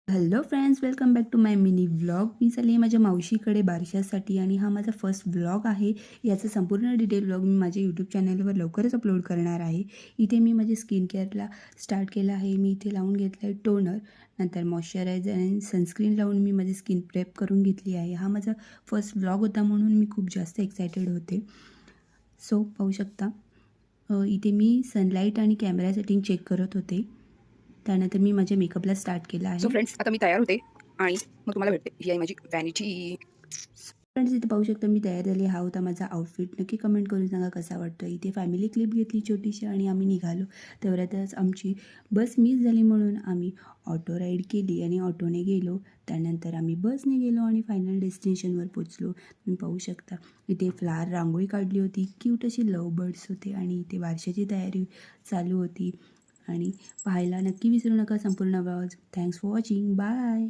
Hello friends, welcome back to my mini vlog. मी चालली आहे माझ्या मावशीकडे बारशासाठी आणि हा माझा फर्स्ट व्लॉग आहे. याचा संपूर्ण डिटेल व्लॉग मी माझ्या यूट्यूब चॅनलवर लवकरच अपलोड करणार आहे. इथे मी माझे स्किन केअरला स्टार्ट केलं आहे. मी इथे लावून घेतलं आहे टोनर, नंतर मॉइश्चरायझर आणि सनस्क्रीन लावून मी माझी स्किन प्रेप करून घेतली आहे. हा माझा फर्स्ट व्लॉग होता म्हणून मी खूप जास्त एक्सायटेड होते. सो पाहू शकता, इथे मी सनलाईट आणि कॅमेरा सेटिंग चेक करत होते. त्यानंतर मी माझ्या मेकअपला स्टार्ट केला सो आहे. फ्रेंड्स, आता मी तयार होते आणि मग तुम्हाला भेटते. ही आहे माझी व्हॅनिटी. फ्रेंड्स, इथे पाहू शकता मी तयार झाली. हा होता माझा आउटफिट. नक्की कमेंट करून सांगा कसा वाटतो. इथे फॅमिली क्लिप घेतली छोटीशी आणि आम्ही निघालो. तेवढ्यातच आमची बस मिस झाली म्हणून आम्ही ऑटो राईड केली आणि ऑटोने गेलो. त्यानंतर आम्ही बसने गेलो आणि फायनल डेस्टिनेशनवर पोचलो. तुम्ही पाहू शकता इथे फ्लावर रांगोळी काढली होती. क्यूट अशी लव्ह बर्ड्स होते आणि इथे बारशाची तयारी चालू होती. आणि पाहायला नक्की विसरू नका संपूर्ण vlog. Thanks for watching. Bye.